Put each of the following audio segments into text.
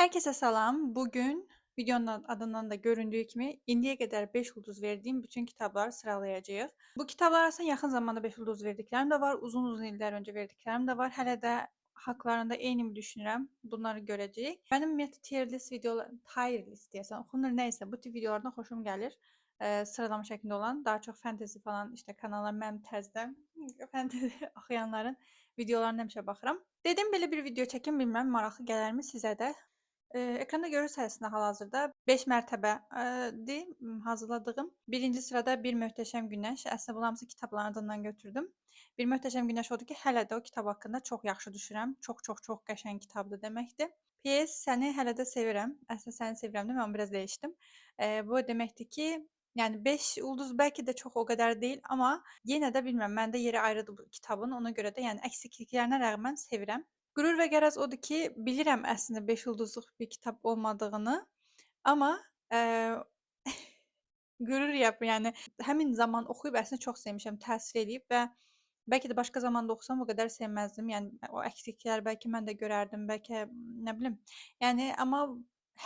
Herkese salam. Bugün videonun adından da göründüğü kimi indiyə qədər 5 ulduz verdiyim bütün kitabları sıralayacağıq. Bu kitablar arasında yaxın zamanda 5 ulduz verdiklərim də var, uzun-uzun illər öncə verdiklərim də var. Hələ də haqlarında eynimi düşünürəm. Bunları görəcəyik. Mənim ümumiyyətlə tier list deyəsən oxunur, nəysə bu tip videolardan xoşum gəlir. Sıralama şəklində olan, daha çox fantezi falan işte kanallar mənim tərzdə fantezi oxuyanların videolarına həmişə baxıram. Dedim belə bir video çəkim, bilmirəm maraqlı gələrmi sizə də? Ekranda görürsünüz əslində hal-hazırda 5 mərtəbədir hazırladığım. Birinci sırada Bir Möhtəşəm Günəş. Əslində bunların hamısı kitabların adından götürdüm. Bir Möhtəşəm Günəş odur ki, hələ də o kitab haqqında çox yaxşı düşünürəm. Çox qəşəng kitabdır deməkdir. PS Səni hələ də sevirəm. Əslində Səni sevirəm də mən biraz dəyişdim. Bu o deməkdir ki, yəni 5 ulduz bəlkə də çox o qədər deyil, amma yenə də bilmirəm, məndə yeri ayrıdır bu kitabın. Ona görə də yəni əksikliklərinə rəğmən sevirəm. Qürur və Qərəz odur ki, bilirəm əslində 5 ulduzluq bir kitab olmadığını, amma qürur yəni həmin zaman oxuyub əslində çox sevmişəm, təsir eləyib və bəlkə də başqa zamanda oxusam o qədər sevməzdim. Yəni o əksiklikləri bəlkə mən də görərdim, bəlkə nə bilim. Yəni amma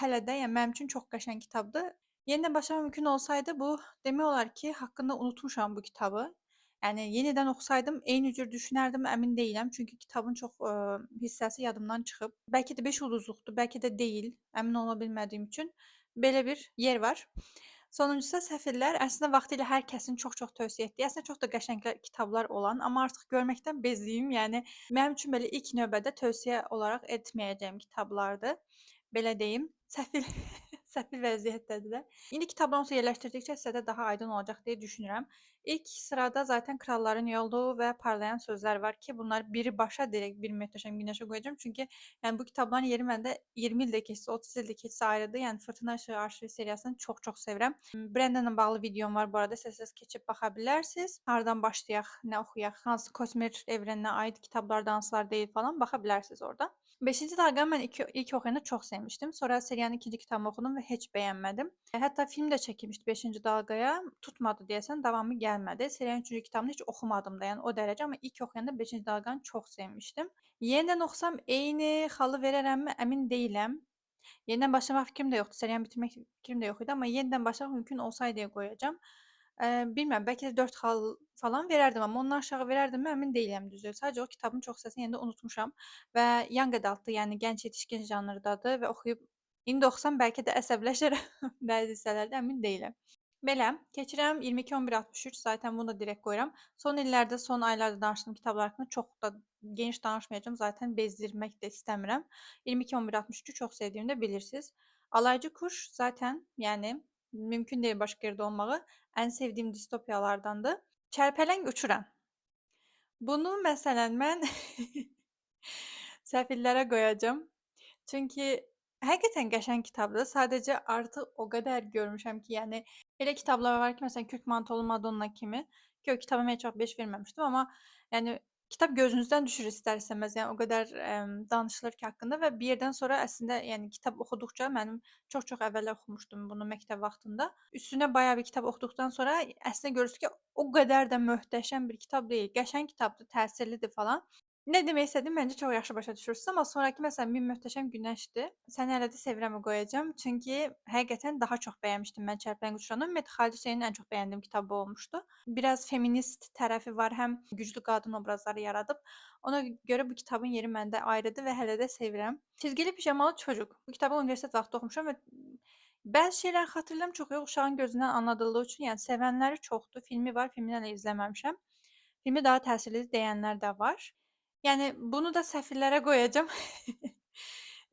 hələ də yəni mənim üçün çox qəşəng kitabdır. Yenidən başlamaq mümkün olsaydı bu demək olar ki, haqqında unutmuşam bu kitabı. Yəni yenidən oxusaydım eyni cür düşünərdim, əmin deyiləm. Çünki kitabın çox hissəsi yadımdan çıxıb. Bəlkə də 5 ulduzluqdur, bəlkə də deyil. Əmin ola bilmədiyim üçün belə bir yer var. Sonuncusu Səfirlər. Əslində vaxtilə hər kəsin çox-çox tövsiyə etdiyi, əslində çox da qəşəng kitablar olan, amma artıq görməkdən bezdiyim, yəni mənim üçün belə ilk növbədə tövsiyə olaraq etməyəcəyim kitablardır. Belə deyim. Səfil vəziyyətdədirlər. İndi kitabları onsuz yerləşdirdikcə sizə də daha aydın olacaq deyə düşünürəm. İlk sırada zaten Kralların Yolu və Parlayan Sözlər var ki, bunlar birbaşa direkt Bir Möhtəşəm Günəşə qoyacağım. Çünki yəni bu kitabların yeri məndə 20 il də keçsə, 30 il də keçsə ayrıdır. Yəni Fırtına İşığı Arşivi seriyasını çox-çox sevirəm. Brandonla bağlı videom var bu arada. İstəsəniz keçib baxa bilərsiniz. Hardan başlayaq, nə oxuyaq, hansı kosmik evreninə aid kitablardan hansılar deyil falan baxa bilərsiniz orada. 5-ci Dalğanı mən ilk oxuyanda çox sevmişdim. Sonra seriyanın ikinci kitabını oxudum və heç bəyənmədim. Hətta film də çəkilmişdi 5-ci Dalğaya. Tutmadı deyəsən, davamı gəlmədi. Seriyanın 3-cü kitabını heç oxumadım da, yəni o dərəcə. Amma ilk oxuyanda 5-ci Dalğanı çox sevmişdim. Yenidən oxusam eyni xalı verərəmmi, əmin deyiləm. Yenidən başlamaq fikrim də yoxdur. Seriyanı bitirmək fikrim də yox idi, amma yenidən başlamaq mümkün olsaydı qoyacağam. Bilmirəm, bəlkə də 4 xal falan verərdim, amma ondan aşağı verərdimmi əmin deyiləm düzü. Sadəcə o kitabın çox hissəsini yenə də unutmuşam və young adult-dır, yəni gənc yetişkin janrdadır və oxuyub indi oxusam bəlkə də əsəbləşərəm bəzi hissələrdə, əmin deyiləm. Belə, keçirəm 22-11-63, zaten bunu da direkt qoyuram. Son illərdə, son aylarda danışdığım kitablar haqqında çox da geniş danışmayacağım, zaten bezdirmək də istəmirəm. 22-11-63-ü çox sevdiyimi də bilirsiniz. Alaycı Kuş zaten, yəni mümkün deyil başqa yerdə olmağı ən sevdiyim distopiyalardandır. Çərpələng Uçuran. Bunu məsələn mən səfillərə qoyacağım. Çünki həqiqətən qəşəng kitabdır. Sadəcə artıq o qədər görmüşəm ki, yəni elə kitablar var ki, məsələn Kürk Mantolu Madonna kimi ki, o kitaba mən heç vaxt 5 verməmişdim, amma yəni kitab gözünüzdən düşür istər-istəməz. Yəni o qədər danışılır ki haqqında və bir yerdən sonra əslində yəni kitab oxuduqca mənim çox-çox əvvəllər oxumuşdum bunu məktəb vaxtında. Üstünə bayağı bir kitab oxuduqdan sonra əslində görürsüz ki, o qədər də möhtəşəm bir kitab deyil. Qəşəng kitabdır, təsirlidir falan. Nə demək istədiyimi məncə çox yaxşı başa düşürsünüz, amma sonrakı məsələn Bir Möhtəşəm Günəşdir. Səni hələ də sevirəmi qoyacağam. Çünki həqiqətən daha çox bəyənmişdim mən Çərpələng Uçuranı. Ümumiyyətlə Xalid Hüseynin ən çox bəyəndiyim kitabı olmuşdu. Biraz feminist tərəfi var, həm güclü qadın obrazları yaradıb. Ona görə bu kitabın yeri məndə ayrıdır və hələ də sevirəm. Çizgili Pijamalı Çocuk. Bu kitabı universitet vaxtı oxumuşam və bəzi şeyləri xatırlamıram, çox yox, uşağın gözündən anladıldığı üçün, yəni sevənləri çoxdur. Filmi var, filmini hələ izləməmişəm. Filmi daha təsirlidir deyənlər də var. Yəni bunu da səfirlərə qoyacağam.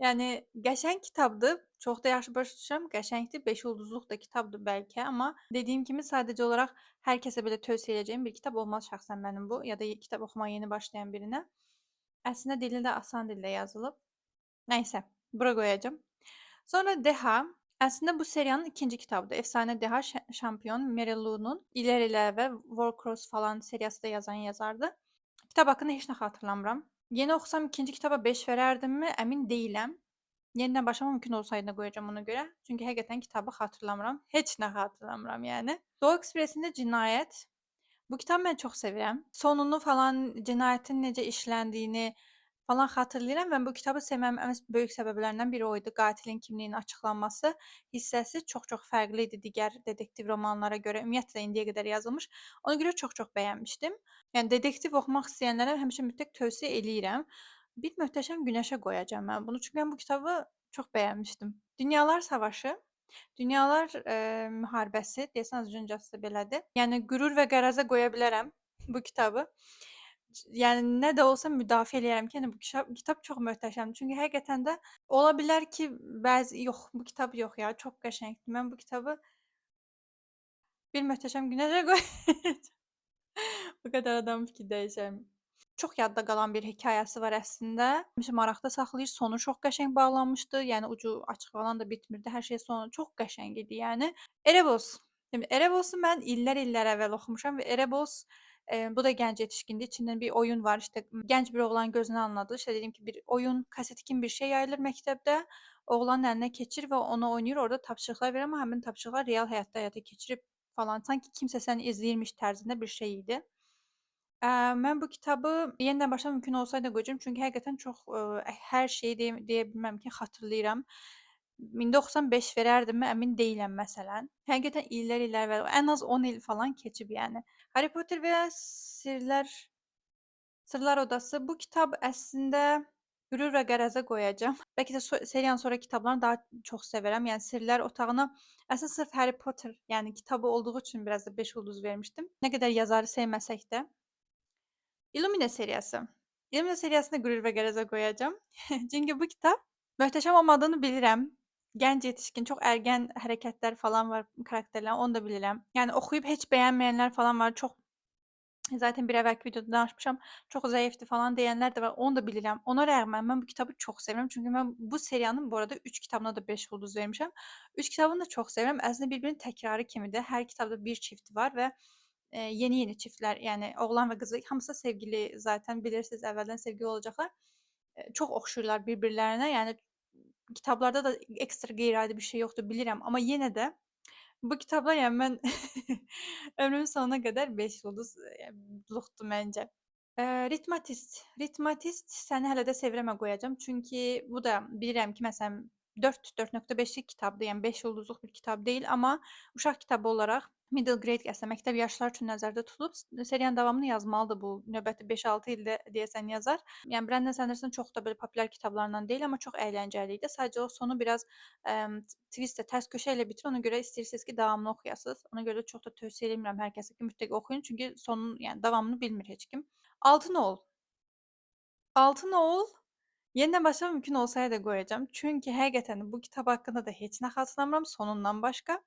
Yəni qəşəng kitabdır. Çox da yaxşı başa düşürəm. Qəşəngdir. 5 ulduzluq da kitabdır bəlkə, amma dediyim kimi sadəcə olaraq hər kəsə belə tövsiyə edəcəyim bir kitab olmaz şəxsən mənim bu, ya da kitab oxumağa yeni başlayan birinə. Əslində dili də asan dildə yazılıb. Nəysə, bura qoyacağam. Sonra Deha. Əslində bu seriyanın ikinci kitabıdır. Efsanə Deha şampion Mary Lou-nun İlər və Warcross falan seriyası da yazan yazardır. Kitab haqqında heç nə xatırlamıram. Yeni oxusam ikinci kitaba 5 verərdimmi, əmin deyiləm. Yenidən başlamaq mümkün olsaydı qoyacağam ona görə. Çünki həqiqətən kitabı xatırlamıram. Heç nə xatırlamıram yəni. Doğu Ekspresində Cinayət. Bu kitabı mən çox sevirəm. Sonunu falan, cinayətin necə işləndiyini, falan xatırlayıram və bu kitabı sevməmin ən böyük səbəblərindən biri o idi. Qatilin kimliyinin açıqlanması hissəsi çox-çox fərqli idi digər detektiv romanlara görə. Ümumiyyətlə indiyə qədər yazılmış. Ona görə çox-çox bəyənmişdim. Yəni detektiv oxumaq istəyənlərə həmişə mütləq tövsiyə eləyirəm. Bir möhtəşəm günəşə qoyacağam mən bunu. Çünki mən bu kitabı çox bəyənmişdim. Dünyalar Savaşı, Dünyalar müharibəsi, deyəsən azıncası da belədir. Yəni qürur və qəraza qoya bilərəm bu kitabı. Yəni nə də olsa müdafiə eləyərəm ki, yəni bu kitab çox möhtəşəmdir. Çünki həqiqətən də ola bilər ki, bəzi yox, bu kitab yox ya, çox qəşəngdir. Mən bu kitabı bir möhtəşəm günəşə qoyacağam. Bu qədər adam fikir dəyişərmi? Çox yadda qalan bir hekayəsi var əslində. Həmişə maraqda saxlayır. Sonu çox qəşəng bağlanmışdı. Yəni ucu açıq falan da bitmirdi. Hər şey sonu çox qəşəng idi. Yəni Erebos. Şimdi Erebos'u mən illər əvvəl oxumuşam və Erebos bu da gənc yetişkindir. İçindən bir oyun var. İşte gənc bir oğlan gözünə alındı. İşte dediyim ki bir oyun, kaset kimi bir şey yayılır məktəbdə. Oğlanın əlinə keçir və onu oynayır. Orada tapşırıqlar verir amma həmin tapşırıqlar real həyatda həyata keçirib falan. Sanki kimsə səni izləyirmiş tərzində bir şey idi. Mən bu kitabı yenidən başlamaq mümkün olsaydı qoyacağam. Çünki həqiqətən çox, hər şeyi deyə bilməm ki, xatırlayıram. İndi oxusam 5 verərdimmi, əmin deyiləm məsələn. Həqiqətən illər əvvəl, ən az 10 il falan keçib yəni. Harry Potter və Sırlar Odası bu kitab əslində qürur və qərəzə qoyacağam. Bəlkə də seriyanın sonra kitablarını daha çox sevirəm. Yəni Sirlər Otağına əslində sırf Harry Potter, yəni kitabı olduğu üçün biraz da 5 ulduz vermişdim. Nə qədər yazarı sevməsək də. Illumine seriyası. Illumine seriyasına qürur və qərəzə qoyacağam. Çünki bu kitab möhtəşəm olmadığını bilirəm. Gənc yetişkin, çox ərgən hərəkətlər falan var karakterlərin, onu da bilirəm. Yəni oxuyub heç bəyənməyənlər falan var. Çox zaten bir əvvəlki videoda danışmışam. Çox zəifdir falan deyənlər də var. Onu da bilirəm. Ona rəğmən mən bu kitabı çox sevirəm. Çünki mən bu seriyanın bu arada 3 kitabına da 5 ulduz vermişəm. 3 kitabını da çox sevirəm. Əslində bir-birinin təkrarı kimidir. Hər kitabda bir çifti var və yeni çiftlər, yəni oğlan və qızı hamısı sevgili zaten bilirsiniz, əvvəldən sevgili olacaqlar. Çox oxşuyurlar bir-birlərinə. Yəni kitablarda da ekstra qeyri-adi bir şey yoxdur, bilirəm. Amma yenə də bu kitablar yəni mən ömrümün sonuna qədər 5 ulduz luxdur məncə. Ritmatist. Ritmatist səni hələ də sevirəmə qoyacağam. Çünki bu da bilirəm ki, məsələn 4.5-lik kitabdır, yəni 5 ulduzluq bir kitab deyil, amma uşaq kitabı olaraq middle grade əslində məktəb yaşlılar üçün nəzərdə tutulub. Seriyanın davamını yazmalıdır bu. Növbəti 5-6 ildə deyəsən yazar. Yəni Brandon Sanderson çox da belə populyar kitablarından deyil, amma çox əyləncəli idi. Sadəcə o sonu biraz twist-ə, tərs köşə ilə bitir. Ona görə istəyirsiniz ki, davamını oxuyasınız. Ona görə də çox da tövsiyə etmirəm hər kəsə ki, mütləq oxuyun. Çünki sonun, yəni davamını bilmir heç kim. Altın Oğul. Altın Oğul yenidən başlamaq mümkün olsaydı qoyacağam. Çünki həqiqətən bu kitab haqqında da heç nə xatırlamıram sonundan başqa.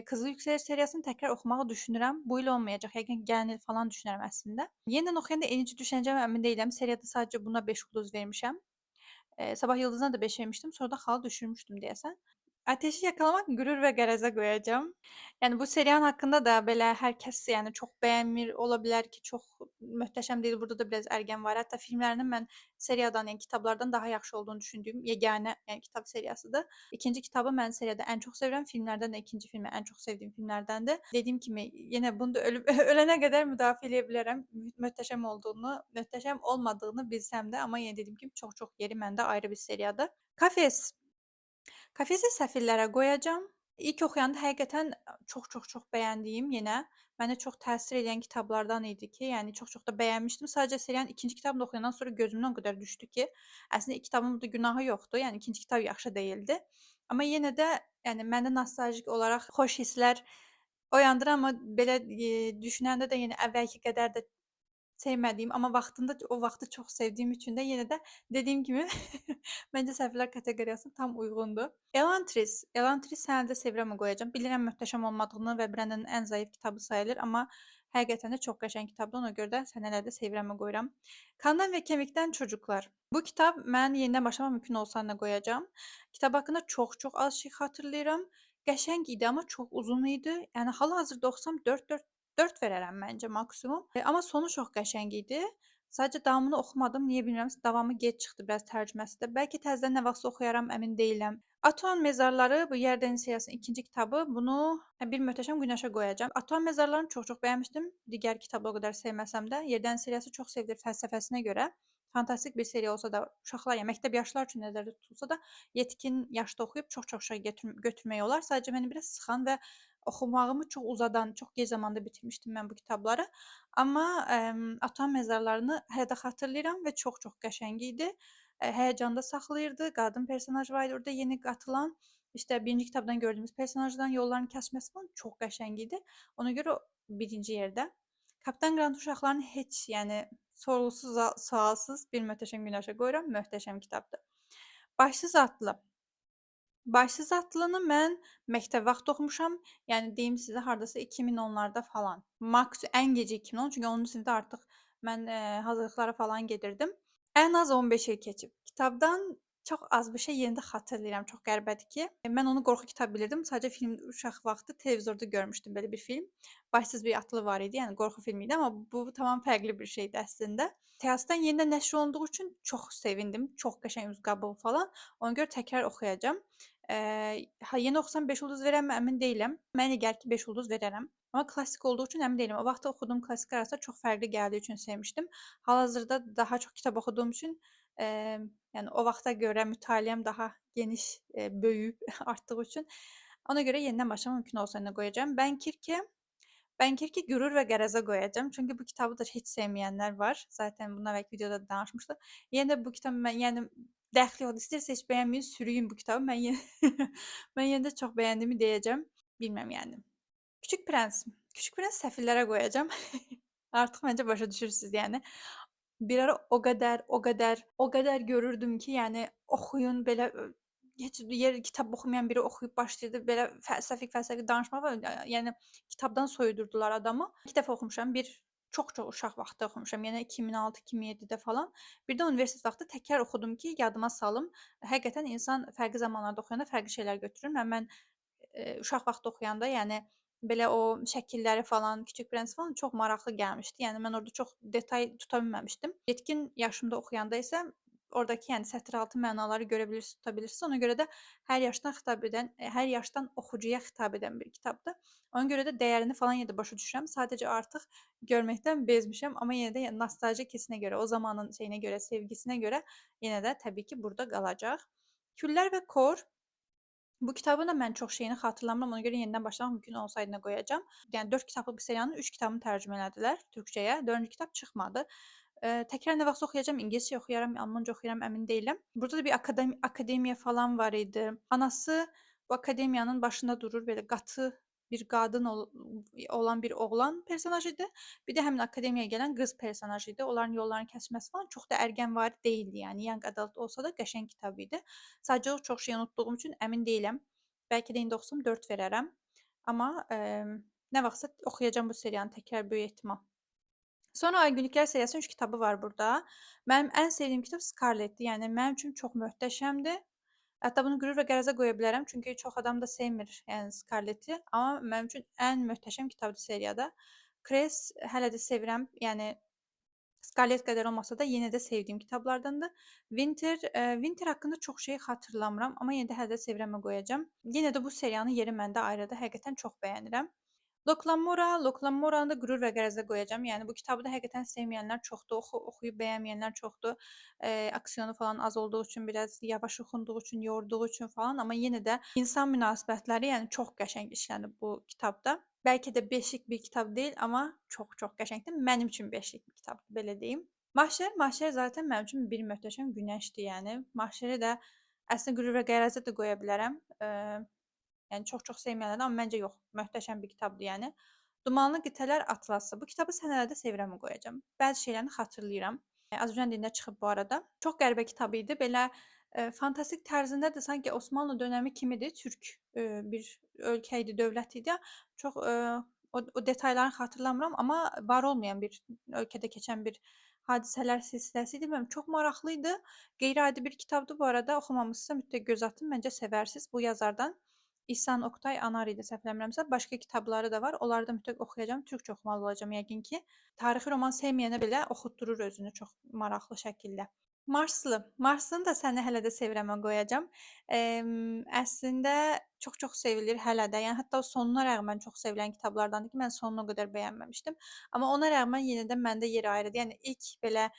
Qızıl Yüksəliş seriyasını təkrar oxumağı düşünürəm. Bu il olmayacaq, yəqin gələn il falan düşünürəm əslində. Yenidən oxuyanda eynici düşünəcəm əmin deyiləm. Seriyada sadəcə buna 5 ulduz vermişəm. Sabah Yıldızına da 5 vermişdim. Sonra da xala düşürmüşdüm deyəsən. Ateşi Yakalamak qürur və qərəzə qoyacağam. Yəni bu seriyanın haqqında da belə hər kəs yəni çox bəyənmir. Ola bilər ki, çox möhtəşəm deyil. Burada da biraz ərgən var. Hətta filmlərinin mən seriyadan, yəni kitablardan daha yaxşı olduğunu düşündüyüm yeganə yəni kitab seriyasıdır. İkinci kitabı mən seriyada ən çox sevirəm. Filmlərdən də ikinci filmi ən çox sevdiyim filmlərdəndir. Dediyim kimi, yenə bunu da ölüb ölənə qədər müdafiə eləyə bilərəm. Möhtəşəm olduğunu, möhtəşəm olmadığını bilsəm də, amma yenə dediyim kimi çox-çox yeri məndə ayrı bir seriyadır. Kafes. Kafesi Səfirlərə qoyacağam. İlk oxuyanda həqiqətən çox bəyəndiyim yenə mənə çox təsir edən kitablardan idi ki, yəni çox da bəyənmişdim. Sadəcə seriyanın ikinci kitabını oxuyandan sonra gözümdən o qədər düşdü ki, əslində ilk kitabımın da günahı yoxdur. Yəni ikinci kitab yaxşı deyildi. Amma yenə də yəni məndə nostaljik olaraq xoş hisslər oyandır, amma belə düşünəndə də yenə əvvəlki qədər də sevmədiyim, amma vaxtında o vaxtı çox sevdiyim üçün də yenə də dediyim kimi məncə səhvlər kateqoriyasına tam uyğundur. Elantris. Elantris səni də sevirəmə qoyacağam. Bilirəm möhtəşəm olmadığını və Brandonun ən zəif kitabı sayılır, amma həqiqətən də çox qəşəng kitabdır. Ona görə də səni hələ də sevirəmə qoyuram. Kandan və Kemikdən Çocuklar. Bu kitab mən yenidən başlamaq mümkün olsa qoyacağam. Kitab haqqında çox az şey xatırlayıram. Qəşəng idi, amma çox uzun idi. Yəni hal-hazırda oxusam 4 verərəm məncə maksimum. Amma sonu çox qəşəng idi. Sadəcə davamını oxumadım. Niyə bilmirəm. Davamı gec çıxdı biraz tərcüməsi də. Bəlkə təzədən nə vaxtsa oxuyaram, əmin deyiləm. Atuan Mezarları bu Yerdən seriyasının ikinci kitabı. Bunu bir möhtəşəm günəşə qoyacağam. Atuan Mezarlarını çox bəyənmişdim. Digər kitabı o qədər sevməsəm də. Yerdən seriyası çox sevilir fəlsəfəsinə görə. fantastik bir seriya olsa da uşaqlar, yəni məktəb yaşlılar üçün nəzərdə tutulsa da, yetkin yaşda oxuyub çox-çox şey götürmək olar. Sadəcə məni biraz sıxan və oxumağımı çox uzadan, çox gec zamanda bitirmişdim mən bu kitabları. Amma Atam məzarlarını hələ də xatırlayıram və çox-çox qəşəng idi. Həyəcanda saxlayırdı. Qadın personaj var idi orada yeni qatılan. İşte birinci kitabdan gördüğümüz personajdan yolların kəsməsi falan çox qəşəng idi. Ona görə o birinci yerdə. Kapitan Qrant uşaqlarını heç, yəni sorğusuz sualsız bir möhtəşəm günəşə qoyuram. Möhtəşəm kitabdır. Başsız atlı. Başsız atlını mən məktəb vaxtı oxumuşam. Yəni deyim sizə hardasa 2010-larda falan. Maks ən gecə 2010, çünki 10-cu sinifdə artıq mən hazırlıqlara falan gedirdim. Ən az 15 il keçib. Kitabdan çox az bir şey yenə də xatırlayıram. Çox qəribədir ki, mən onu qorxu kitabı bilirdim. Sadəcə film uşaq vaxtı televizorda görmüşdüm belə bir film. Başsız bir atlı var idi. Yəni qorxu filmi idi, amma bu tamam fərqli bir şeydi əslində. Teatrdan yenidən nəşr olunduğu üçün çox sevindim. Çox qəşəng üz qabığı falan. Ona görə təkrar oxuyacağam. Yeni oxusam 5 ulduz verərəmmi əmin deyiləm. Mənə elə gəlir ki 5 ulduz verərəm. Amma klassik olduğu üçün əmin deyiləm. O vaxt oxuduğum klassiklər arasında çox fərqli gəldiyi üçün sevmişdim. Hal-hazırda daha çox kitab oxuduğum üçün, yəni o vaxta görə mütaliəm daha geniş, böyüyüb artdığı üçün ona görə yenidən başlamaq mümkün olsa nə qoyacağam? Ben Kirk'i Gürür ve Garez'e koyacağım. Çünkü bu kitabı da hiç sevmeyenler var. Zaten bundan belki videoda da danışmıştık. Yine de bu kitabı ben yani dəxli yoxdur. İstəyirsə heç bəyənməyin, sürüyün bu kitabı. Mən yenə mən yenə də çox bəyəndiyimi deyəcəm. Bilməm yəni. Küçük Prens. Küçük Prens səfillərə qoyacağım. Artıq məncə başa düşürsüz yəni. Bir ara o qədər görürdüm ki, yəni oxuyun belə heç yer kitab oxumayan biri oxuyub başlayırdı belə fəlsəfi danışmağa. Yəni kitabdan soyudurdular adamı. 2 dəfə oxumuşam. Bir çox-çox uşaq vaxtı oxumuşam. Yəni 2006-2007-də falan. Bir də universitet vaxtı təkrar oxudum ki, yadıma salım. Həqiqətən insan fərqli zamanlarda oxuyanda fərqli şeylər götürür. Mən uşaq vaxtı oxuyanda, yəni belə o şəkilləri falan, Kiçik Prens falan çox maraqlı gəlmişdi. Yəni mən orada çox detay tuta bilməmişdim. Yetkin yaşımda oxuyanda isə oradakı, yəni sətiraltı mənaları görə bilirsiniz, tuta bilirsiniz. Ona görə də hər yaşdan xitab edən, hər yaşdan oxucuya xitab edən bir kitabdır. Ona görə də dəyərini falan yenə də başa düşürəm. Sadəcə artıq görməkdən bezmişəm, amma yenə də nostalji hissinə görə, o zamanın şeyinə görə, sevgisinə görə yenə də təbii ki, burada qalacaq. Küllər və Kor. Bu kitabın da mən çox şeyini xatırlamıram. Ona görə yenidən başlamaq mümkün olsaydı nə qoyacağam. Yəni 4 kitablı bir seriyanın 3 kitabını tərcümə elədilər türkçəyə. 4-cü kitab çıxmadı. Təkrar nə vaxtsa oxuyacağam. İngiliscə oxuyaram, almanca oxuyaram, əmin deyiləm. Burada da bir akademiya falan var idi. Anası bu akademiyanın başında durur, belə qatı bir qadın olan bir oğlan personaj idi. Bir də həmin akademiyaya gələn qız personaj idi. Onların yollarını kəsməsi falan çox da ərgənvari deyildi. Yəni young adult olsa da qəşəng kitab idi. Sadəcə o çox şey unutduğum üçün əmin deyiləm. Bəlkə də indi oxusam 4 verərəm. Amma nə vaxtsa oxuyacağam bu seriyanı təkrar böyük ehtimal. Sonra Aygünlüklər seriyasının 3 kitabı var burada. Mənim ən sevdiyim kitab Scarlet'dir. Yəni mənim üçün çox möhtəşəmdir. Hətta bunu qürur və qərəzə qoya bilərəm, çünki çox adam da sevmir, yəni Scarlett-i. Amma mənim üçün ən möhtəşəm kitabdır seriyada. Kres hələ də sevirəm. Yəni Scarlett qədər olmasa da yenə də sevdiyim kitablardandır. Winter haqqında çox şey xatırlamıram, amma yenə də hələ də sevirəm və qoyacağam. Yenə də bu seriyanın yeri məndə ayrıdır. Həqiqətən çox bəyənirəm. Loklanmoranı da qürur və qərəzə qoyacağam. Yəni bu kitabı da həqiqətən sevməyənlər çoxdur, oxuyub bəyənməyənlər çoxdur. Aksiyonu falan az olduğu üçün, biraz yavaş oxunduğu üçün, yorduğu üçün falan, amma yenə də insan münasibətləri yəni çox qəşəng işlənib bu kitabda. Bəlkə də beşlik bir kitab deyil, amma çox-çox qəşəngdir. Mənim üçün beşlik bir kitabdır, belə deyim. Mahşer zaten mənim üçün bir möhtəşəm günəşdir, yəni. Mahşeri də əslində qürur və qərəzə də qoya bilərəm. Yəni çox-çox sevməyənlər, amma məncə yox, möhtəşəm bir kitabdır yəni. Dumanlı Qitələr Atlası. Bu kitabı sənələrdə sevirəmmi qoyacağam. Bəzi şeylərini xatırlayıram. Azərbaycan dilində çıxıb bu arada. Çox qəribə kitab idi. Belə fantastik tərzində də sanki Osmanlı dönəmi kimidir. Türk bir ölkə idi, dövlət idi. Çox o detaylarını xatırlamıram, amma var olmayan bir ölkədə keçən bir hadisələr silsiləsi idi. Bilmirəm, çox maraqlı idi. Qeyri-adi bir kitabdı bu arada. Oxumamısınızsa mütləq göz atın. Məncə sevərsiniz bu yazardan. İhsan Oktay Anar idi səhv eləmirəmsə. Başqa kitabları da var. Onları da mütləq oxuyacağam. Türkçə oxumalı olacağam yəqin ki. Tarixi roman sevməyənə belə oxutdurur özünü çox maraqlı şəkildə. Marslı. Marslını da Səni hələ də sevirəmə qoyacam. Əslində çox-çox sevilir hələ də. Yəni hətta o sonuna rəğmən çox sevilən kitablardandır ki, mən sonunu o qədər bəyənməmişdim. Amma ona rəğmən yenə də məndə yeri ayrıdır. Yəni ilk belə,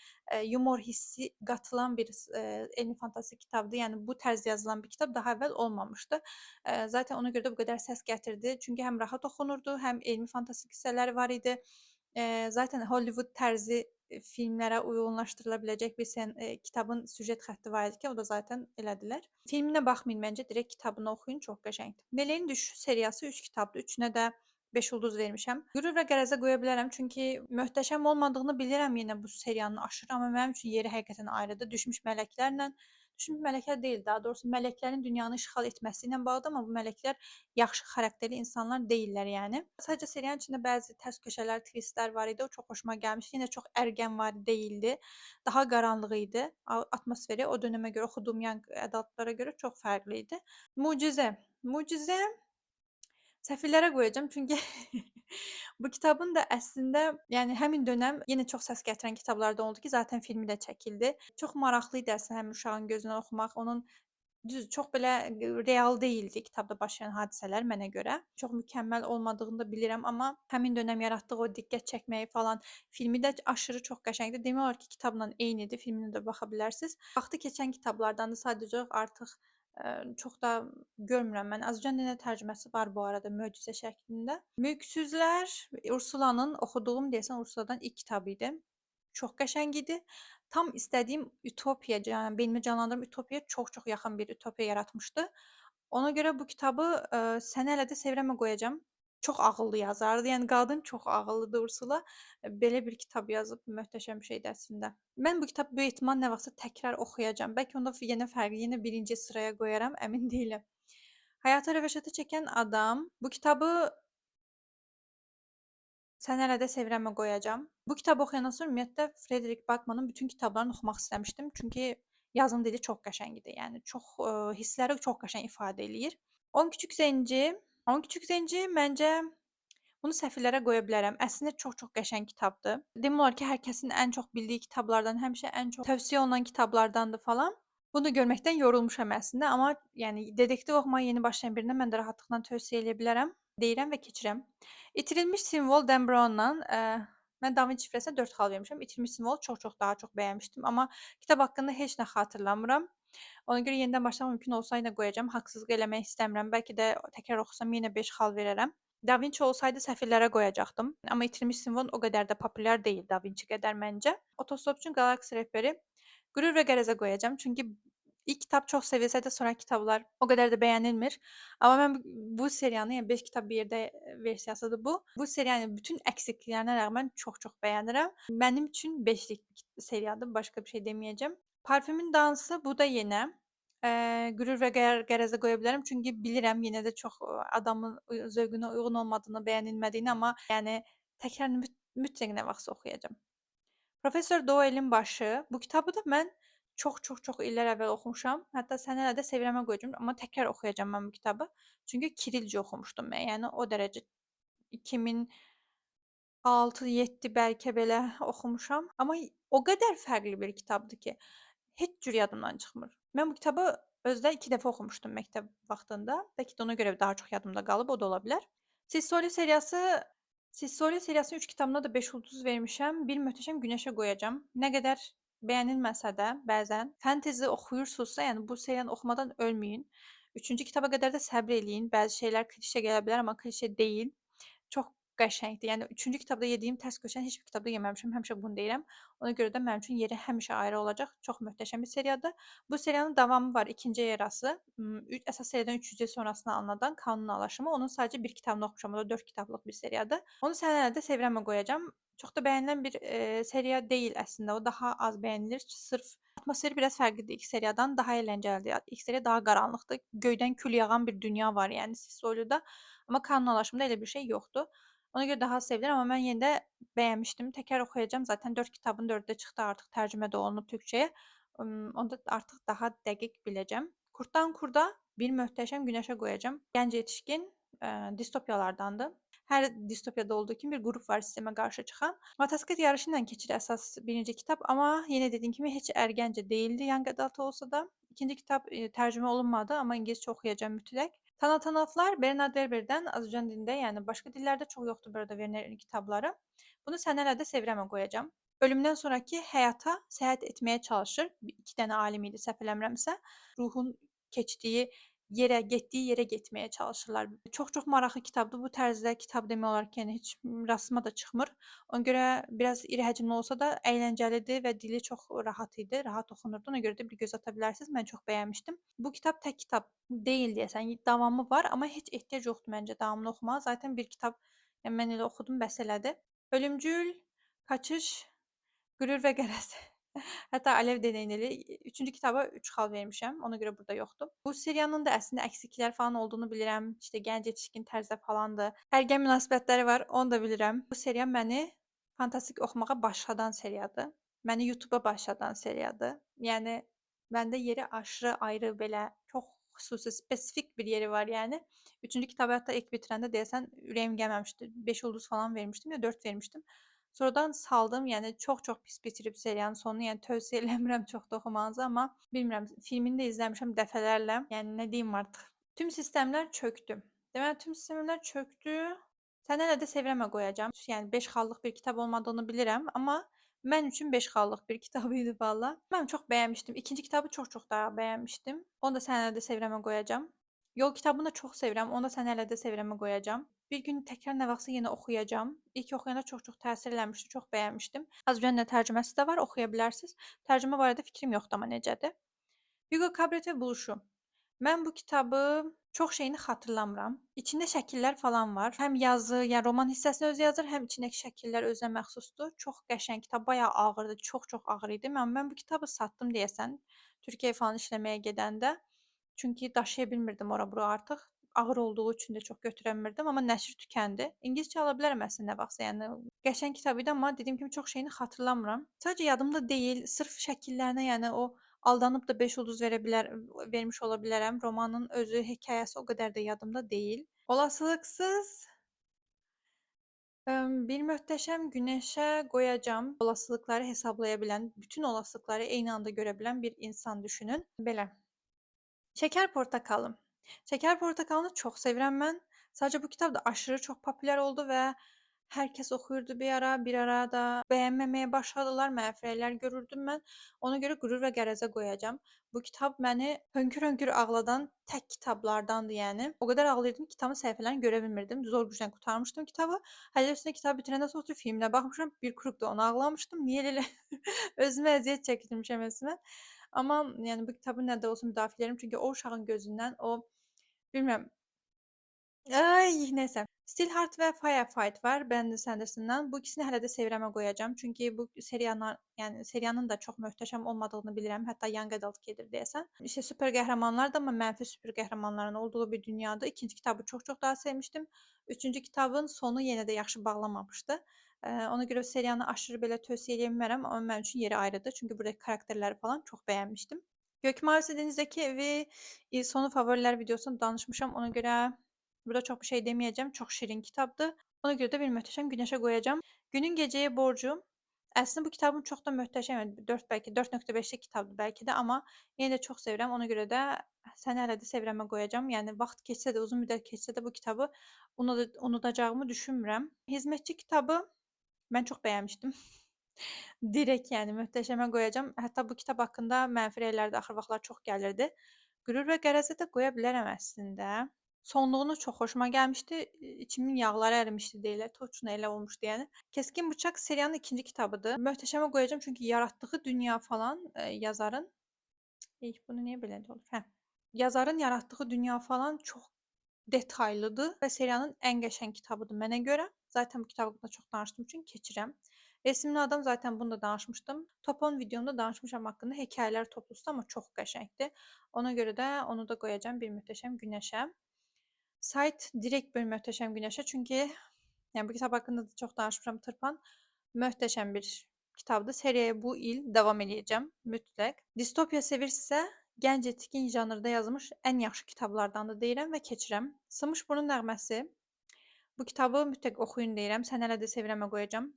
yumor hissi qatılan bir elmi fantastik kitabdır. Yəni bu tərzdə yazılan bir kitab daha əvvəl olmamışdı. Zaten ona görə də bu qədər səs gətirdi. Çünki həm rahat oxunurdu, həm elmi fantastik hissələri var idi. Zaten Hollywood tərzi filmlərə uyğunlaşdırıla biləcək bir kitabın süjet xətti var idi ki, o da zaten elədilər. Filminə baxmayın məncə, direkt kitabını oxuyun, çox qəşəngdir. Meleğin Düşüşü seriyası 3 kitabdır. Üçünə də 5 ulduz vermişəm. Qürur və qərəzə qoya bilərəm, çünki möhtəşəm olmadığını bilirəm yenə bu seriyanın aşırı, amma mənim üçün yeri həqiqətən ayrıdır. Düşmüş mələklərlə Düşmüş mələklər deyil, daha doğrusu mələklərin dünyanı işğal etməsi ilə bağlıdır, amma bu mələklər yaxşı xarakterli insanlar deyillər yəni. Sadəcə seriyanın içində bəzi tərs köşələr, twistlər var idi. O çox xoşuma gəlmişdi. Yenə çox ərgənvari deyildi. Daha qaranlıq idi. Atmosferi o dönəmə görə oxuduğum young adultlara görə çox fərqli idi. Mucizə. Mucizə səfirlərə qoyacağam, çünki bu kitabın da əslində, yəni həmin dönəm yenə çox səs gətirən kitablardan oldu ki, zaten filmi də çəkildi. Çox maraqlı idi əslində həmin uşağın gözündən oxumaq. Onun düz çox belə real deyildi kitabda baş verən hadisələr mənə görə. Çox mükəmməl olmadığını da bilirəm, amma həmin dönəm yaratdığı o diqqət çəkməyi falan filmi də aşırı çox qəşəngdir. Demək olar ki, kitabla eynidir. Filminə də baxa bilərsiniz. Vaxtı keçən kitablardandır. Sadəcə artıq çox da görmürəm mən. Azərbaycan dilinə tərcüməsi var bu arada möcüzə şəklində. Mülksüzlər Ursulanın oxuduğum deyəsən Ursuladan ilk kitabı idi. Çox qəşəng idi. Tam istədiyim utopiya, yəni beynimdə canlandırdığım utopiyaya çox-çox yaxın bir utopiya yaratmışdı. Ona görə bu kitabı Səni hələ də sevirəmə qoyacağam. Çox ağıllı yazardı. Yəni qadın çox ağıllıdır Ursula. Belə bir kitab yazıb möhtəşəm şeydir əslində. Mən bu kitabı böyük ehtimal nə vaxtsa təkrar oxuyacağam. Bəlkə onda yenə fərqli, yenə birinci sıraya qoyaram, əmin deyiləm. Həyata rəvaşata çəkən adam. Bu kitabı Səni hələ də sevirəmə qoyacağam. Bu kitabı oxuyandan sonra ümumiyyətlə Frederick Backman'ın bütün kitablarını oxumaq istəmişdim. Çünki yazım dili çox qəşəng idi. Yəni çox hissləri çox qəşəng ifadə eləyir. 10 Küçük Zənci. 10 Küçük Zənci məncə bunu səfirlərə qoya bilərəm. Əslində çox-çox qəşəng kitabdır. Demək olar ki, hər kəsin ən çox bildiyi kitablardan, həmişə ən çox tövsiyə olunan kitablardandır falan. Bunu görməkdən yorulmuşam əslində, amma yəni detektiv oxumağa yeni başlayan birinə mən də rahatlıqla tövsiyə edə bilərəm. Deyirəm və keçirəm. İtirilmiş simvol Dan Brown'dan mən Da Vinci şifrəsinə 4 xal vermişəm. İtirilmiş simvolu çox-çox daha çox bəyənmişdim, amma kitab haqqında heç nə xatırlamıram. Ona görə yenidən başlamaq mümkün olsa yenə qoyacağam. Haqsızlıq eləmək istəmirəm. Bəlkə də təkrar oxusam yenə 5 xal verərəm. Da Vinci olsaydı səfirlərə qoyacaqdım. Amma İtirilmiş simvol o qədər də populyar deyil Da Vinci qədər məncə. Otostopçunun Qalaksi rehberi Qürur və qərəzə qoyacağam. Çünki ilk kitab çox sevilsə də sonrakı kitablar o qədər də bəyənilmir. Amma mən bu seriyanı, yəni 5 kitab bir yerdə versiyasıdır bu. Bu seriyanın bütün əksikliklərinə rəğmən çox-çox bəyənirəm. Mənim üçün 5-lik seriyadır, başqa bir şey deməyəcəm. Parfümün dansı bu da yenə qürur və qərəzə qoya bilərəm. Çünki bilirəm yenə də çox adamın zövqünə uyğun olmadığını, bəyənilmədiyini, amma yəni təkrar mütləq nə vaxtsa oxuyacağam. Professor Doyle'in başı. Bu kitabı da mən çox-çox-çox illər əvvəl oxumuşam. Hətta Səni hələ də sevirəmə qoyacağam, amma təkrar oxuyacağam mən bu kitabı. Çünki Kirilcə oxumuşdum mən. Yəni o dərəcə 2006-7 bəlkə belə oxumuşam. Amma o qədər fərqli bir kitabdır ki, heç cür yadımdan çıxmır. Mən bu kitabı özdə 2 dəfə oxumuşdum məktəb vaxtında. Bəlkə də ona görə daha çox yadımda qalıb, o da ola bilər. Sissoli seriyasının 3 kitabına da 5 ulduz vermişəm. Bir Möhtəşəm Günəşə qoyacağam. Nə qədər bəyənilməsə də bəzən fantezi oxuyursunuzsa, yəni bu seriyanı oxumadan ölməyin. 3-cü kitaba qədər də səbr eləyin. Bəzi şeylər klişe gələ bilər, amma klişe deyil. Çox qəşəngdir. Yəni 3-cü kitabda yediyim tərs köçən heç bir kitabda yeməmişəm. Həmişə bunu deyirəm. Ona görə də mənim üçün yeri həmişə ayrı olacaq. Çox möhtəşəm bir seriyadır. Bu seriyanın davamı var, ikinci erası. Əsas seriyadan 300 il sonrasına alınan Kanun Alaşımı. Onun sadəcə bir kitabını oxumuşam. O da 4 kitablık bir seriyadır. Onu sənə də sevirəmə qoyacağam. Çox da bəyənilən bir seriya deyil əslində. O daha az bəyənilir. Sırf atmosferi biraz fərqlidir ilk seriyadan. Daha əyləncəlidir. İlk seriya daha qaranlıqdır. Göydən kül yağan bir dünya var, yəni Sissoli'da. Amma Kanun Alaşımı'da elə bir şey yoxdur. Ona görə daha az sevilir, amma mən yenə də bəyənmişdim. Təkrar oxuyacağam. Zaten 4 kitabın 4-ü də çıxdı artıq, tərcümə də olunub türkçəyə. Onda artıq daha dəqiq biləcəm. Kurtdan Kurda Bir Möhtəşəm Günəşə qoyacağam. Gənc yetişkin distopiyalardandır. Hər distopiyada olduğu kimi bir qrup var sistemə qarşı çıxan. Motosiklet yarışı ilə keçir əsas birinci kitab, amma yenə dediyim kimi heç Ərgəncə deyildi Young Adult olsa da. İkinci kitab tərcümə olunmadı, amma ingiliscə oxuyacağam mütləq. Tanatanaflar Bernard Werberdən Azərbaycan dilində, yəni başqa dillərdə çox yoxdur burada Wernerin kitabları. Bunu Sən hələ də sevirəmə qoyacağam. Ölümdən sonrakı həyata səyahət etməyə çalışır. 2 dənə alim idi, səhv eləmirəmsə. Ruhun keçdiyi yerə, getdiyi yerə getməyə çalışırlar. Çox-çox maraqlı kitabdır. Bu tərzdə kitab demək olar ki, yəni heç rastıma da çıxmır. Ona görə biraz iri həcmli olsa da əyləncəlidir və dili çox rahat idi, rahat oxunurdu. Ona görə də bir göz ata bilərsiniz. Mən çox bəyənmişdim. Bu kitab tək kitab deyil deyəsən, davamı var, amma heç ehtiyac yoxdur məncə davamını oxumağa. Zaten bir kitab, yəni mən elə oxudum, bəs elədi. Ölümcül, Qaçış, Qürur və Qərəz. Hətta Alev Deneyli 3-cü kitaba 3 xal vermişəm. Ona görə burada yoxdur. Bu seriyanın da əslində əksikliklər falan olduğunu bilirəm. İşte gənc yetişkin tərzdə falandır. Ərgən münasibətləri var, onu da bilirəm. Bu seriya məni fantastik oxumağa başladan seriyadır. Məni YouTube-a başladan seriyadır. Yəni məndə yeri aşırı ayrı belə çox xüsusi, spesifik bir yeri var yəni. 3-cü kitabı hətta ilk bitirəndə deyəsən ürəyim gəlməmişdi. 5 ulduz falan vermişdim ya 4 vermişdim. Sonradan saldım, yəni çox-çox pis bitirib seriyanın sonunu, yəni tövsiyə eləmirəm çox da oxumağınızı, amma bilmirəm, filmini də izləmişəm dəfələrlə. Yəni nə deyim artıq. Tüm sistemlər çökdü. Deməli tüm sistemlər çökdü. Sən hələ də sevirəmə qoyacağam. Yəni 5 xallıq bir kitab olmadığını bilirəm, amma mən üçün 5 xallıq bir kitab idi valla. Mən çox bəyənmişdim. İkinci kitabı çox-çox daha bəyənmişdim. Onu da sən hələ də sevirəmə qoyacağam. Yol kitabını da çox sevirəm. Onu da sən hələ də sevirəmə qoyacağam. Bir gün təkrar nə vaxtsa yenə oxuyacağam. İlk oxuyanda çox-çox təsir eləmişdi, çox bəyənmişdim. Azərbaycan dilində tərcüməsi də var, oxuya bilərsiniz. Tərcümə barədə fikrim yoxdur amma necədir. Hugo Cabret və Buluşu. Mən bu kitabı çox şeyini xatırlamıram. İçində şəkillər falan var. Həm yazı, yəni roman hissəsini özü yazır, həm içindəki şəkillər özünə məxsusdur. Çox qəşəng kitab, bayağı ağırdı, çox-çox ağır idi. Mən bu kitabı satdım deyəsən, Türkiyəyə falan işləməyə gedəndə. Çünki daşıya bilmirdim ora-bura artıq. Ağır olduğu üçün də çox götürə bilmirdim, amma nəşr tükəndi. İngiliscə ala bilərəm əslində nə vaxtsa, yəni qəşəng kitab idi, amma dediyim kimi çox şeyini xatırlamıram. Sadəcə yadımda deyil, sırf şəkillərinə, yəni o aldanıb da 5 ulduz vermiş ola bilərəm. Romanın özü, hekayəsi o qədər də yadımda deyil. Olasılıqsız bir möhtəşəm günəşə qoyacağam. Olasılıqları hesablaya bilən, bütün olasılıqları eyni anda görə bilən bir insan düşünün. Belə. Şəkər Portakalım. Şəkər Portakalını çox sevirəm mən. Sadəcə bu kitab da aşırı çox populyar oldu və hər kəs oxuyurdu bir ara da bəyənməməyə başladılar, mənfirələr görürdüm mən. Ona görə Qürur və Qərəzə qoyacağam. Bu kitab məni hönkür-hönkür ağladan tək kitablardandır, yəni. O qədər ağlayırdım ki, kitabın səhifələrini görə bilmirdim. Zor güclə qurtarmışdım kitabı. Hələ üstünə kitabı bitirəndən sonra oturub filminə baxmışam, bir kruq da ona ağlamışdım. Niyə elə özümə əziyyət çəkdirmişəm resmən. Amma yəni bu kitabı nə də olsa müdafiə edirəm, çünki o uşağın gözündən o bilmirəm. Ay, nəysə. Steelheart və Firefight var Brandon Sandersondan. Bu ikisini hələ də sevirəmə qoyacağam. Çünki bu yəni seriyanın da çox möhtəşəm olmadığını bilirəm. Hətta Young Adult gedir deyəsən. İşte süper qəhrəmanlar da, amma mənfi süper qəhrəmanların olduğu bir dünyadır. İkinci kitabı çox-çox daha sevmişdim. Üçüncü kitabın sonu yenə də yaxşı bağlamamışdı. Ona görə seriyanı aşırı belə tövsiyə edə bilmərəm, amma mənim üçün yeri ayrıdır. Çünki buradakı karakterləri falan çox bəyənmişdim. Gök Mavisi Denizdəki evi sonu favoriler videosunda danışmışam. Ona görə burada çox bir şey deməyəcəm. Çox şirin kitabdır. Ona görə də bir möhtəşəm günəşə qoyacağım. Günün Gecəyə Borcu. Əslində bu kitabım çox da möhtəşəm. 4 bəlkə 4.5-lik kitabdır bəlkə də, amma yenə də çox sevirəm. Ona görə də səni hələ də sevirəmə qoyacağam. Yəni vaxt keçsə də, uzun müddət keçsə də bu kitabı unudacağımı düşünmürəm. Hizmetçi kitabı mən çox bəyənmişdim. Direkt yəni möhtəşəmə qoyacağam. Hətta bu kitab haqqında mənfi rəylər də axır vaxtlar çox gəlirdi. Qürur və Qərəzə də qoya bilərəm əslində. Sonluğunu çox xoşuma gəlmişdi. İçimin yağları ərimişdi deyirlər. Toçuna elə olmuşdu yəni. Keskin Bıçaq seriyanın ikinci kitabıdır. Möhtəşəmə qoyacağam çünki yaratdığı dünya falan yazarın. Bunu niyə belə olur? Hə. Yazarın yaratdığı dünya falan çox detaylıdır və seriyanın ən qəşəng kitabıdır mənə görə. Zaten bu kitab haqqında çox danışdığım üçün keçirəm. Resimli Adam zaten bunu da danışmışdım. Top 10 videomda danışmışam haqqında. Hekayələr toplusudur, amma çox qəşəngdir. Ona görə də onu da qoyacağam bir möhtəşəm günəşə. Sayt direkt bir möhtəşəm günəşə. Çünki yəni bu kitab haqqında da çox danışmışam Tırpan. Möhtəşəm bir kitabdır. Seriyaya bu il davam edəcəm mütləq. Distopiya sevirsə, gənc etkin janrda yazılmış ən yaxşı kitablardandır deyirəm və keçirəm. Sınmış Burun nəğməsi. Bu kitabı mütləq oxuyun deyirəm. Sən hələ də sevirəmə qoyacam.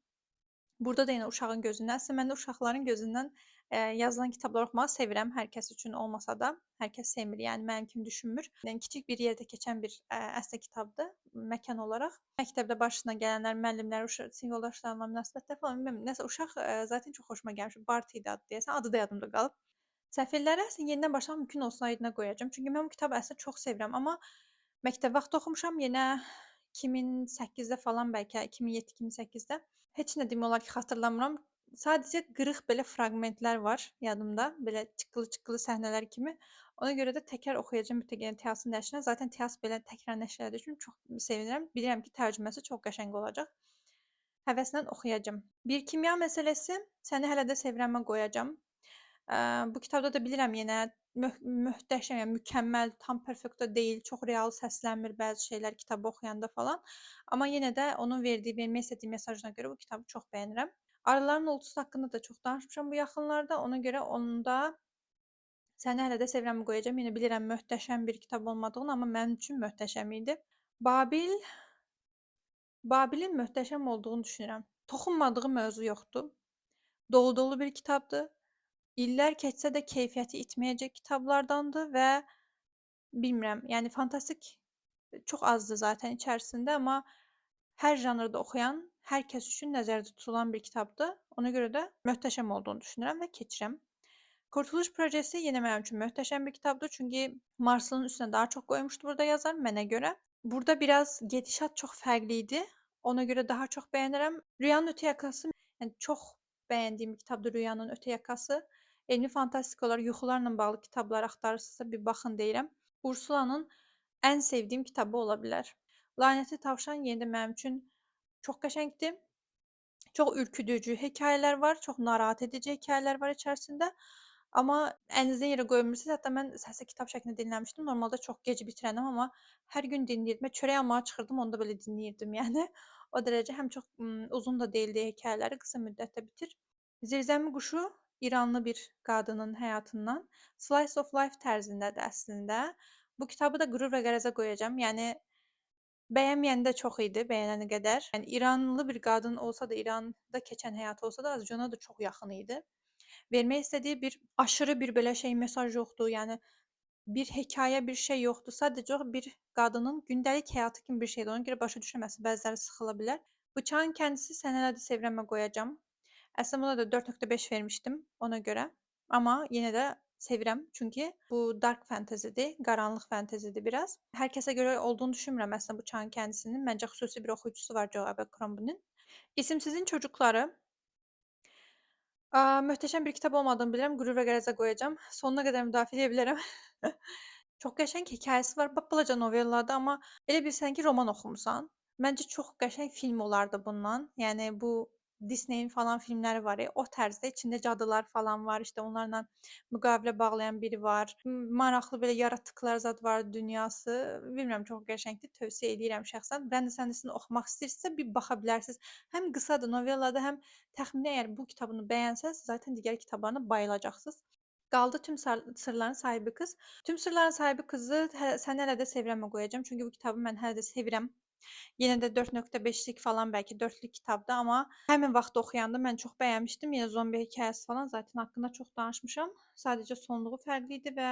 Burada da yenə uşağın gözündən. Əslində mən də uşaqların gözündən yazılan kitablar oxumağı sevirəm. Hər kəs üçün olmasa da, hər kəs sevmir. Yəni mənim kimi düşünmür. Yəni kiçik bir yerdə keçən bir əslində kitabdır məkan olaraq. Məktəbdə başına gələnlər, müəllimlər, uşaq sinif yoldaşlarla münasibətlər falan bilmirəm. Nəsə uşaq zaten çox xoşuma gəlmişdi. Bart idi adı deyəsən. Adı da yadımda qalıb. Səfirləri əslində yenidən başlamaq mümkün olsa aydına qoyacağam. Çünki mən bu kitabı əslində çox sevirəm, amma məktəb vaxtı oxumuşam, yenə 2008-də falan bəlkə, 2007-2008-də. Heç nə demək olar ki, xatırlamıram. Sadəcə qırıq belə fraqmentlər var yadımda, belə çıqqılı-çıqqılı səhnələr kimi. Ona görə də təkrar oxuyacağam mütləq Tiyasın nəşrinə. Zaten Tiyas belə təkrar nəşr elədiyi üçün çox sevinirəm. Bilirəm ki, tərcüməsi çox qəşəng olacaq. Həvəslə oxuyacağam. Bir kimya məsələsi, səni hələ də sevirəmə qoyacağam. Bu kitabda da bilirəm yenə möhtəşəm, yəni mükəmməl, tam perfekto deyil, çox real səslənmir bəzi şeylər kitabı oxuyanda falan. Amma yenə də onun vermək istədiyi mesajına görə bu kitabı çox bəyənirəm. Arıların Ulduzu haqqında da çox danışmışam bu yaxınlarda. Ona görə onda səni hələ də sevirəmə qoyacağam. Yenə bilirəm möhtəşəm bir kitab olmadığını, amma mənim üçün möhtəşəm idi. Babilin möhtəşəm olduğunu düşünürəm. Toxunmadığı mövzu yoxdur. Dolu-dolu bir kitabdır. İllər keçsə də keyfiyyəti itməyəcək kitablardandır və bilmirəm, yəni fantastik çox azdır zaten içərisində, amma hər janrda oxuyan, hər kəs üçün nəzərdə tutulan bir kitabdır. Ona görə də möhtəşəm olduğunu düşünürəm və keçirəm. Qurtuluş Projesi yenə mənim üçün möhtəşəm bir kitabdır, çünki Marslının üstünə daha çox qoymuşdu burada yazar mənə görə. Burada biraz gedişat çox fərqli idi. Ona görə daha çox bəyənirəm. Rüyanın Ötə Yakası, yəni çox bəyəndiyim bir kitabdır Rüyanın Ötə Yakası. Elmi fantastik olaraq yuxularla bağlı kitablar axtarırsınızsa bir baxın deyirəm. Ursulanın ən sevdiyim kitabı ola bilər. Lanətli Tavşan yenə də mənim üçün çox qəşəngdir. Çox ürküdücü hekayələr var, çox narahat edici hekayələr var içərisində. Amma əlinizdən yerə qoymursuz. Hətta mən səsi kitab şəklində dinləmişdim. Normalda çox gec bitirənəm, amma hər gün dinləyirdim. Çörək almağa çıxırdım, onda belə dinləyirdim yəni. O dərəcə həm çox uzun da deyildi hekayələri, qısa müddətdə bitir. Zirzəmi quşu İranlı bir qadının həyatından slice of life tərzindədir əslində. Bu kitabı da qürur və qərəzə qoyacağam. Yəni bəyənməyəni də çox idi, bəyənəni qədər. Yəni İranlı bir qadın olsa da, İranda keçən həyatı olsa da, Azərbaycana da çox yaxın idi. Vermək istədiyi bir aşırı bir belə şey mesaj yoxdur. Yəni bir hekayə, bir şey yoxdur. Sadəcə bir qadının gündəlik həyatı kimi bir şeydir. Ona görə başa düşməsi bəziləri sıxıla bilər. Bıçağın Kəndisi Səni Hələ də Sevirəmə qoyacağam. Əslində buna da 4.5 vermişdim ona görə. Amma yenə də sevirəm, çünki bu dark fantazidir, qaranlıq fantazidir biraz. Hər kəsə görə olduğunu düşünmürəm əslində Bıçağın Kəndisinin. Məncə xüsusi bir oxuyucusu var Joe Abercrombie'nin. İsimsizin Çocukları. Möhtəşəm bir kitab olmadığını bilirəm. Qürur və qərəzə qoyacağam. Sonuna qədər müdafiə edə bilərəm. Çox qəşəng hekayəsi var. Balaca novelladır, amma elə bilsən ki, roman oxumusan. Məncə çox qəşəng film olardı bundan. Yəni bu Disney'in falan filmləri var ya, o tərzdə içində cadılar falan var, işte onlarla müqavilə bağlayan biri var. Maraqlı belə yaratıqlar zad var dünyası. Bilmirəm, çox qəşəngdir. Tövsiyə edirəm şəxsən. Mən də sənisini oxumaq istəyirsinizsə bir baxa bilərsiniz. Həm qısadır, novelladır, həm təxmini əgər bu kitabını bəyənsəz, zaten digər kitablarına bayılacaqsınız. Qaldı Tüm Sırların Sahibi Qız. Tüm Sırların Sahibi Qızı səni hələ də sevirəmə qoyacağam. Çünki bu kitabı mən hələ də sevirəm. Yenə də 4.5-lik falan bəlkə 4-lük kitabdır, amma həmin vaxt oxuyanda mən çox bəyənmişdim. Yenə zombi hekayəsi falan zaten haqqında çox danışmışam. Sadəcə sonluğu fərqli idi və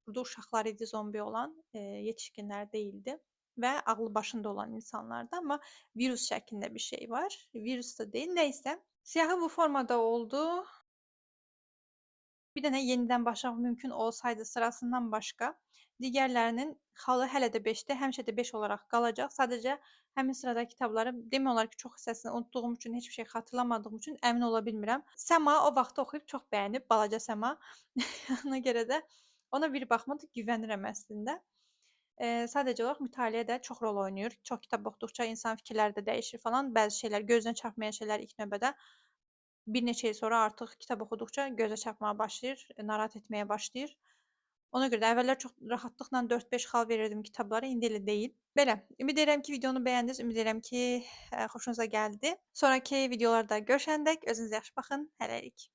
burada uşaqlar idi zombi olan, yetişkinlər deyildi və ağlı başında olan insanlardı, amma virus şəklində bir şey var. Virus da deyil, nəysə. Siyahı bu formada oldu. Bir dənə yenidən başlamaq mümkün olsaydı sırasından başqa, digərlərinin xalı hələ də 5-də, həmişə də 5 olaraq qalacaq. Sadəcə həmin sıradakı kitabları demək olar ki, çox hissəsini unutduğum üçün, heç bir şey xatırlamadığım üçün əmin ola bilmirəm. Səma o vaxtı oxuyub çox bəyənib, balaca Səma. Ona görə də ona bir baxmadı, güvənirəm əslində. Sadəcə olaraq mütaliə də çox rol oynayır. Çox kitab oxuduqca insan fikirləri də dəyişir falan. Bəzi şeylər, gözünə çarpmayan şeylər ilk növbədə bir neçə il sonra artıq kitab oxuduqca gözə çarpmağa başlayır, narahat etməyə başlayır. Ona görə də əvvəllər çox rahatlıqla 4-5 xal verirdim kitablara, indi elə deyil. Belə, ümid edirəm ki, videonu bəyəndiniz, ümid edirəm ki, xoşunuza gəldi. Sonraki videolarda görüşəndək özünüzə yaxşı baxın, hələlik.